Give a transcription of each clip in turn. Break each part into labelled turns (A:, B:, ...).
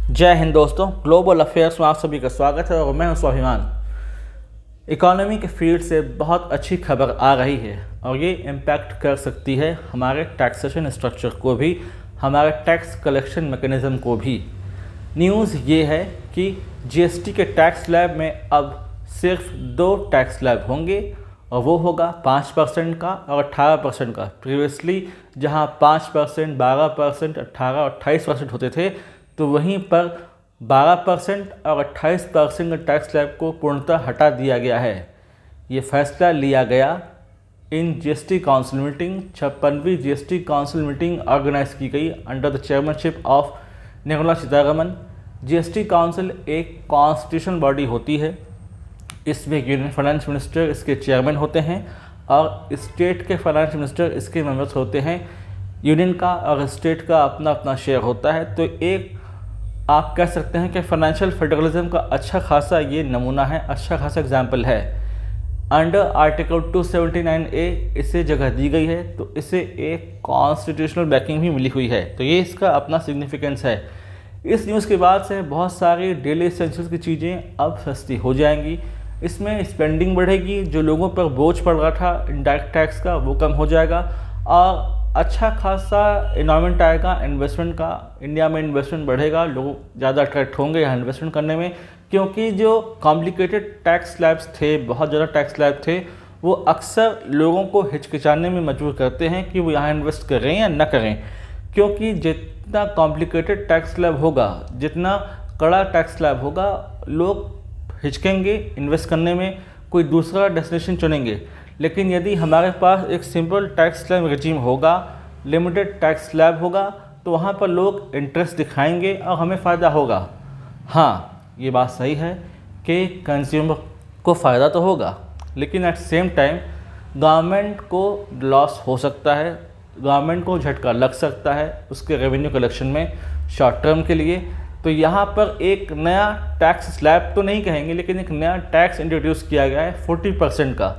A: जय हिंद दोस्तों, global affairs में आप सभी का स्वागत है और मैं हूं स्वाभिमान। इकोनॉमी के फील्ड से बहुत अच्छी खबर आ रही है और ये इम्पैक्ट कर सकती है हमारे टैक्सेशन स्ट्रक्चर को भी, हमारे टैक्स कलेक्शन मैकेनिज़्म को भी। न्यूज़ ये है कि जीएसटी के टैक्स स्लैब में अब सिर्फ 2 टैक्स स्लैब होंगे और वो होगा 5% का और 18% का। प्रीवियसली जहां 5%, 12%, 18 और 28% होते थे, तो वहीं पर 12% और 28% के टैक्स स्लैब को पूर्णतः हटा दिया गया है। ये फैसला लिया गया इन जीएसटी काउंसिल मीटिंग, 56वीं जीएसटी काउंसिल मीटिंग ऑर्गेनाइज की गई under the chairmanship of Nirmala Sitharaman. GST council एक कॉन्स्टिट्यूशनल बॉडी होती है। इसमें यूनियन फाइनेंस मिनिस्टर इसके चेयरमैन होते हैं और स्टेट के फाइनेंस मिनिस्टर इसके मेंबर्स होते हैं। यूनियन का और स्टेट का अपना अपना शेयर होता है। तो एक आप कह सकते हैं कि फाइनेंशियल फेडरलिज्म का अच्छा खासा ये नमूना है, अच्छा खासा एग्जाम्पल है। अंडर आर्टिकल 279A इसे जगह दी गई है, तो इसे एक कॉन्स्टिट्यूशनल बैकिंग भी मिली हुई है। तो ये इसका अपना सिग्निफिकेंस है। इस न्यूज़ के बाद से बहुत सारी डेली एसेंशियल्स की चीज़ें अब सस्ती हो जाएंगी। इसमें स्पेंडिंग बढ़ेगी, जो लोगों पर बोझ पड़ रहा था इनडायरेक्ट टैक्स का वो कम हो जाएगा और अच्छा खासा इन्वायरमेंट आएगा इन्वेस्टमेंट का। इंडिया में इन्वेस्टमेंट बढ़ेगा, लोग ज़्यादा अट्रैक्ट होंगे यहाँ इन्वेस्टमेंट करने में, क्योंकि जो कॉम्प्लिकेटेड टैक्स स्लैब्स थे, बहुत ज़्यादा टैक्स स्लैब थे, वो अक्सर लोगों को हिचकिचाने में मजबूर करते हैं कि वो यहाँ इन्वेस्ट करें या न करें। क्योंकि जितना कॉम्प्लिकेटेड टैक्स स्लैब होगा, जितना कड़ा टैक्स स्लैब होगा, लोग हिचकेंगे इन्वेस्ट करने में, कोई दूसरा डेस्टिनेशन चुनेंगे। लेकिन यदि हमारे पास एक सिंपल टैक्स स्लैब रजीम होगा, लिमिटेड टैक्स स्लैब होगा, तो वहाँ पर लोग इंटरेस्ट दिखाएंगे और हमें फ़ायदा होगा। हाँ, ये बात सही है कि कंज्यूमर को फ़ायदा तो होगा, लेकिन एट सेम टाइम गवर्नमेंट को लॉस हो सकता है, गवर्नमेंट को झटका लग सकता है उसके रेवेन्यू कलेक्शन में शॉर्ट टर्म के लिए। तो यहाँ पर एक नया टैक्स स्लैब तो नहीं कहेंगे, लेकिन एक नया टैक्स इंट्रोड्यूस किया गया है 40% का।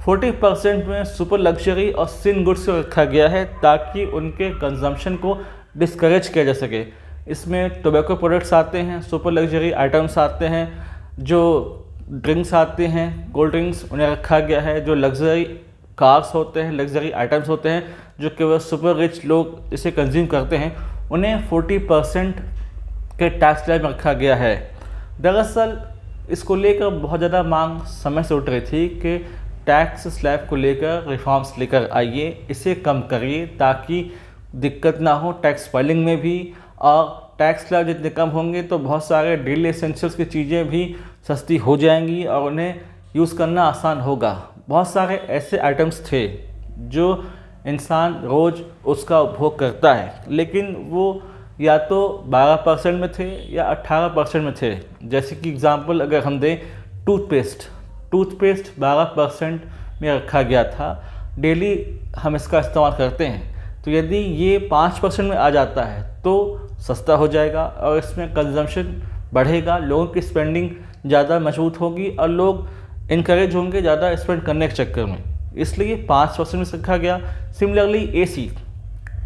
A: 40% में सुपर लग्जरी और सिन गुड्स को रखा गया है ताकि उनके कंजम्पशन को डिस्करेज किया जा सके। इसमें टोबैको प्रोडक्ट्स आते हैं, सुपर लग्जरी आइटम्स आते हैं, जो ड्रिंक्स आते हैं, कोल्ड ड्रिंक्स, उन्हें रखा गया है। जो लग्जरी कार्स होते हैं, लग्जरी आइटम्स होते हैं, जो केवल सुपर रिच लोग इसे कंज्यूम करते हैं, उन्हें 40% के टैक्स स्लैब में रखा गया है। दरअसल इसको लेकर बहुत ज़्यादा मांग समय से उठ रही थी कि टैक्स स्लैब को लेकर रिफॉर्म्स लेकर आइए, इसे कम करिए ताकि दिक्कत ना हो टैक्स फाइलिंग में भी। और टैक्स स्लैब जितने कम होंगे तो बहुत सारे डेली एसेंशियल्स की चीज़ें भी सस्ती हो जाएंगी और उन्हें यूज़ करना आसान होगा। बहुत सारे ऐसे आइटम्स थे जो इंसान रोज़ उसका उपभोग करता है, लेकिन वो या तो 12% में थे या 18% में थे। जैसे कि एग्ज़ाम्पल अगर हम दें, टूथपेस्ट 12% में रखा गया था, डेली हम इसका इस्तेमाल करते हैं। तो यदि ये 5% में आ जाता है तो सस्ता हो जाएगा और इसमें कंजम्पशन बढ़ेगा, लोगों की स्पेंडिंग ज़्यादा मजबूत होगी और लोग इनकरेज होंगे ज़्यादा स्पेंड करने के चक्कर में, इसलिए 5% में रखा गया। सिमिलरली एसी,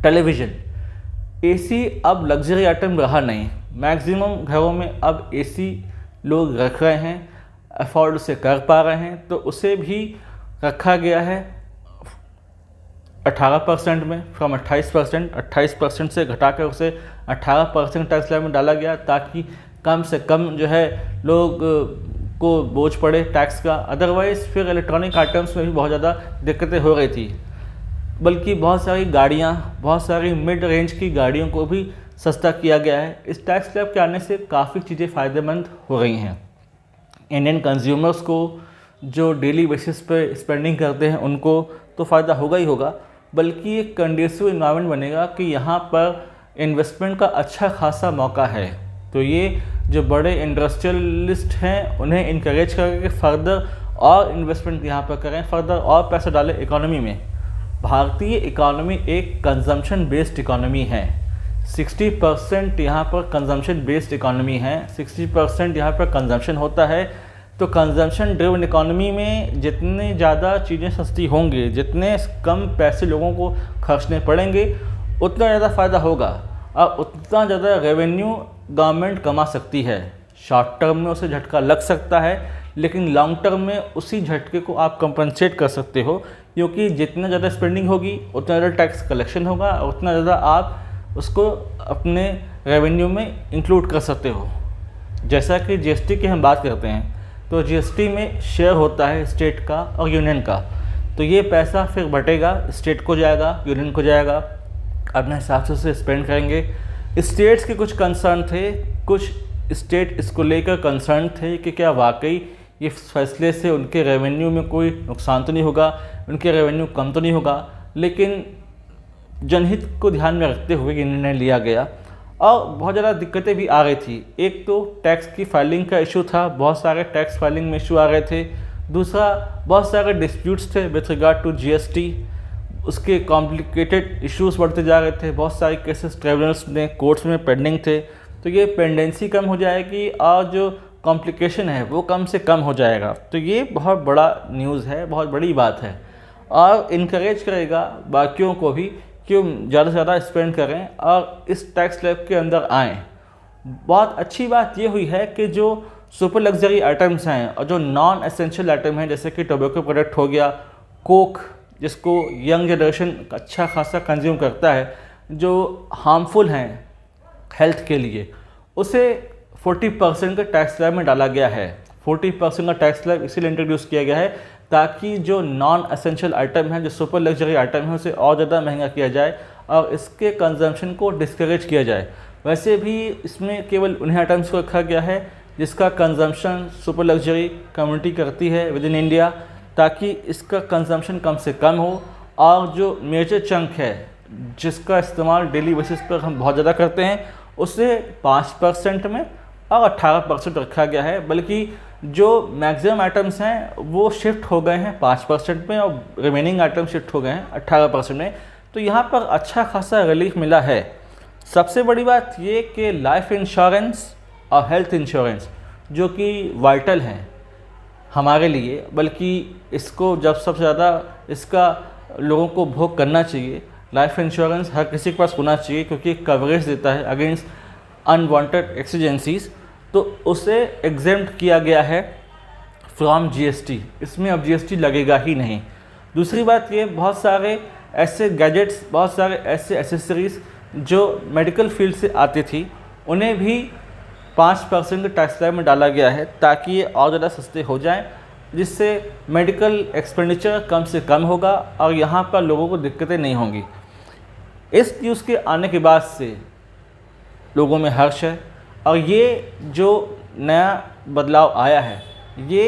A: टेलीविज़न, एसी अब लग्जरी आइटम रहा नहीं। मैक्सिमम घरों में अब एसी लोग रख रहे हैं, अफोर्ड उसे कर पा रहे हैं, तो उसे भी रखा गया है 18% में, फ्रॉम 28% से घटाकर उसे 18% टैक्स स्लैब में डाला गया ताकि कम से कम जो है लोग को बोझ पड़े टैक्स का। अदरवाइज़ फिर इलेक्ट्रॉनिक आइटम्स में भी बहुत ज़्यादा दिक्कतें हो रही थी, बल्कि बहुत सारी गाड़ियाँ, बहुत सारी मिड रेंज की गाड़ियों को भी सस्ता किया गया है। इस टैक्स स्लैब के आने से काफ़ी चीज़ें फ़ायदेमंद हो रही हैं। इंडियन कंज्यूमर्स को, जो डेली बेसिस पे स्पेंडिंग करते हैं, उनको तो फ़ायदा होगा ही होगा, बल्कि एक कंडीसिव इन्वायरमेंट बनेगा कि यहाँ पर इन्वेस्टमेंट का अच्छा खासा मौका है। तो ये जो बड़े इंडस्ट्रियलिस्ट हैं उन्हें इनकरेज करके फर्दर और इन्वेस्टमेंट यहाँ पर करें, फर्दर और पैसा डालें इकोनॉमी में। भारतीय इकोनॉमी एक कंजम्पशन बेस्ड इकोनॉमी है। 60% यहाँ पर कंजम्पशन बेस्ड इकोनॉमी है, 60% यहाँ पर कंजम्पशन होता है। तो कंजम्पशन ड्रिवन इकोनॉमी में जितनी ज़्यादा चीज़ें सस्ती होंगी, जितने कम पैसे लोगों को खर्चने पड़ेंगे, उतना ज़्यादा फ़ायदा होगा और उतना ज़्यादा रेवेन्यू गवर्नमेंट कमा सकती है। शॉर्ट टर्म में उसे झटका लग सकता है, लेकिन लॉन्ग टर्म में उसी झटके को आप कंपनसेट कर सकते हो, क्योंकि जितना ज़्यादा स्पेंडिंग होगी उतना ज़्यादा टैक्स कलेक्शन होगा और उतना ज़्यादा आप उसको अपने रेवेन्यू में इंक्लूड कर सकते हो। जैसा कि जीएसटी की हम बात करते हैं, तो जीएसटी में शेयर होता है स्टेट का और यूनियन का, तो ये पैसा फिर बटेगा, स्टेट को जाएगा, यूनियन को जाएगा, अपने हिसाब से उसे स्पेंड करेंगे। स्टेट्स के कुछ कंसर्न थे, कुछ स्टेट इसको लेकर कंसर्न थे कि क्या वाकई ये फैसले से उनके रेवेन्यू में कोई नुकसान तो नहीं होगा, उनके रेवेन्यू कम तो नहीं होगा, लेकिन जनहित को ध्यान में रखते हुए ये निर्णय लिया गया। और बहुत ज़्यादा दिक्कतें भी आ रही थी। एक तो टैक्स की फाइलिंग का इशू था, बहुत सारे टैक्स फाइलिंग में इशू आ रहे थे। दूसरा, बहुत सारे डिस्प्यूट्स थे विथ रिगार्ड टू जीएसटी, उसके कॉम्प्लिकेटेड इश्यूज बढ़ते जा रहे थे। बहुत सारे केसेस ट्रिब्यूनल्स में, कोर्ट्स में पेंडिंग थे, तो ये पेंडेंसी कम हो जाएगी और जो कॉम्प्लिकेशन है वो कम से कम हो जाएगा। तो ये बहुत बड़ा न्यूज़ है, बहुत बड़ी बात है, और इनकरेज करेगा बाकियों को भी कि ज़्यादा से ज़्यादा स्पेंड करें और इस टैक्स स्लैब के अंदर आएँ। बहुत अच्छी बात ये हुई है कि जो सुपर लग्जरी आइटम्स हैं और जो नॉन एसेंशियल आइटम हैं, जैसे कि टोबैको प्रोडक्ट हो गया, कोक जिसको यंग जनरेशन अच्छा खासा कंज्यूम करता है, जो हार्मफुल हैं हेल्थ के लिए, उसे 40% के टैक्स स्लैब में डाला गया है। 40% का टैक्स स्लैब इसीलिए इंट्रोड्यूस किया गया है ताकि जो नॉन एसेंशियल आइटम है, जो सुपर लग्जरी आइटम है, उसे और ज़्यादा महंगा किया जाए और इसके कंजम्पशन को डिस्करेज किया जाए। वैसे भी इसमें केवल उन्हीं आइटम्स को रखा गया है जिसका कंजम्पशन सुपर लग्जरी कम्युनिटी करती है विद इन इंडिया, ताकि इसका कंजम्पशन कम से कम हो और जो मेजर चंक है जिसका इस्तेमाल डेली बेसिस पर हम बहुत ज़्यादा करते हैं, उसे 5% में और 18% रखा गया है। बल्कि जो मैक्सिमम आइटम्स हैं वो शिफ्ट हो गए हैं 5% में और रिमेनिंग आइटम शिफ्ट हो गए हैं 18% में। तो यहाँ पर अच्छा खासा रिलीफ मिला है। सबसे बड़ी बात ये कि लाइफ इंश्योरेंस और हेल्थ इंश्योरेंस जो कि वाइटल हैं हमारे लिए, बल्कि इसको जब सबसे ज़्यादा इसका लोगों को भोग करना चाहिए। लाइफ इंश्योरेंस हर किसी के पास होना चाहिए क्योंकि कवरेज देता है अगेंस्ट अनवांटेड एक्सीजेंसीज, तो उसे एग्जेम्प्ट किया गया है फ्रॉम जीएसटी। इसमें अब जीएसटी लगेगा ही नहीं। दूसरी बात ये, बहुत सारे ऐसे गैजेट्स, बहुत सारे ऐसे एसेसरीज़ जो मेडिकल फील्ड से आती थी, उन्हें भी 5% के टैक्स स्लैब में डाला गया है ताकि ये और ज़्यादा सस्ते हो जाएं, जिससे मेडिकल एक्सपेंडिचर कम से कम होगा और यहाँ पर लोगों को दिक्कतें नहीं होंगी। इस न्यूज़ के आने के बाद से लोगों में हर्ष है और ये जो नया बदलाव आया है ये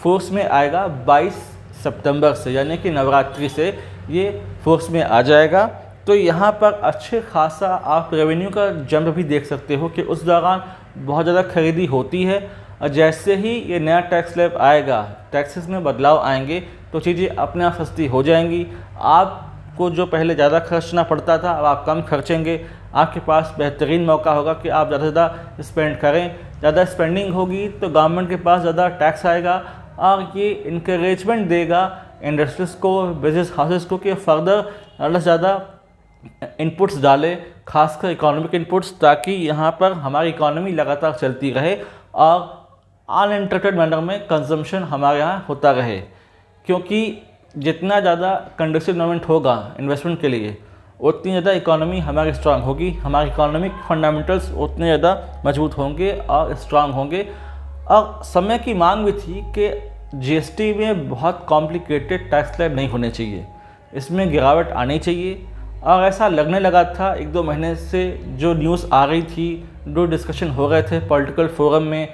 A: फोर्स में आएगा 22 सितंबर से, यानी कि नवरात्रि से ये फोर्स में आ जाएगा। तो यहाँ पर अच्छे खासा आप रेवेन्यू का जंप भी देख सकते हो कि उस दौरान बहुत ज़्यादा खरीदी होती है और जैसे ही ये नया टैक्स स्लैब आएगा, टैक्सेस में बदलाव आएंगे, तो चीज़ें अपने आप सस्ती हो जाएंगी। आपको जो पहले ज़्यादा खर्चना पड़ता था अब आप कम खर्चेंगे। आपके पास बेहतरीन मौका होगा कि आप ज़्यादा से ज़्यादा स्पेंड करें। ज़्यादा स्पेंडिंग होगी तो गवर्नमेंट के पास ज़्यादा टैक्स आएगा और ये इंकरेजमेंट देगा इंडस्ट्रीज़ को, बिजनेस हाउसेस को कि फर्दर ज़्यादा से ज़्यादा इनपुट्स डाले, खासकर इकोनॉमिक इनपुट्स, ताकि यहाँ पर हमारी इकोनॉमी लगातार चलती रहे और अनइंटरप्टेड मैनर में कंजम्पशन हमारे यहाँ होता रहे। क्योंकि जितना ज़्यादा कंडक्टिव इन्वायरमेंट होगा इन्वेस्टमेंट के लिए, उतनी ज़्यादा इकोनॉमी हमारी स्ट्रांग होगी, हमारे इकोनॉमिक फंडामेंटल्स उतने ज़्यादा मजबूत होंगे और स्ट्रांग होंगे। और समय की मांग भी थी कि जीएसटी में बहुत कॉम्प्लिकेटेड टैक्स स्लैब नहीं होने चाहिए, इसमें गिरावट आनी चाहिए। और ऐसा लगने लगा था 1-2 महीने से, जो न्यूज़ आ रही थी, जो डिस्कशन हो रहे थे पॉलिटिकल फोरम में,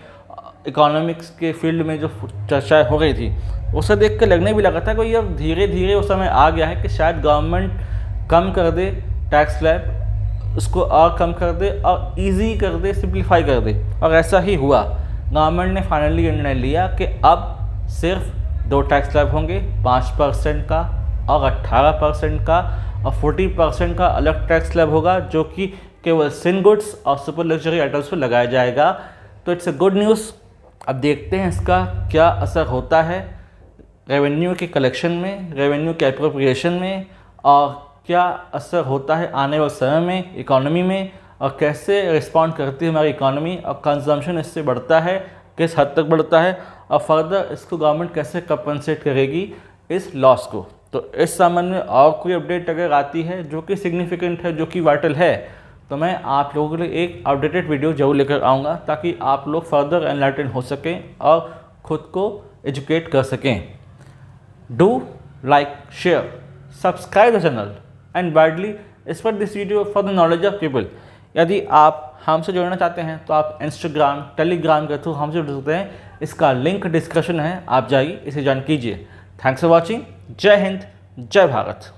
A: इकोनॉमिक्स के फील्ड में जो चर्चाएं हो रही थी, उसे देख कर लगने भी लगा था कि अब धीरे धीरे वो समय आ गया है कि शायद गवर्नमेंट कम कर दे टैक्स स्लैब, उसको और कम कर दे और इजी कर दे, सिंप्लीफाई कर दे। और ऐसा ही हुआ। गवर्नमेंट ने फाइनली निर्णय लिया कि अब सिर्फ 2 टैक्स स्लैब होंगे, 5% का और 18% का, और 40% का अलग टैक्स स्लैब होगा जो कि केवल सिन गुड्स और सुपर लग्जरी आइटम्स पर लगाया जाएगा। तो इट्स अ गुड न्यूज़। अब देखते हैं इसका क्या असर होता है रेवेन्यू के कलेक्शन में, रेवेन्यू के एप्रोप्रिएशन में, और क्या असर होता है आने वाले समय में इकोनॉमी में और कैसे रिस्पॉन्ड करती है हमारी इकोनॉमी और कंजम्पशन इससे बढ़ता है, किस हद तक बढ़ता है, और फर्दर इसको गवर्नमेंट कैसे कंपनसेट करेगी इस लॉस को। तो इस संबंध में और कोई अपडेट अगर आती है जो कि सिग्निफिकेंट है, जो कि वाइटल है, तो मैं आप लोगों के लिए एक अपडेटेड वीडियो जरूर लेकर आऊँगा ताकि आप लोग फर्दर एनलाइटन हो सकें और ख़ुद को एजुकेट कर सकें। Do like, share, subscribe the channel and widely spread this video for the knowledge of people. यदि आप हमसे जुड़ना चाहते हैं तो आप इंस्टाग्राम, टेलीग्राम के थ्रू हमसे जुड़ सकते हैं। इसका लिंक डिस्क्रिप्शन है, आप जाइए, इसे ज्वाइन कीजिए। Thanks for watching. जय हिंद, जय भारत।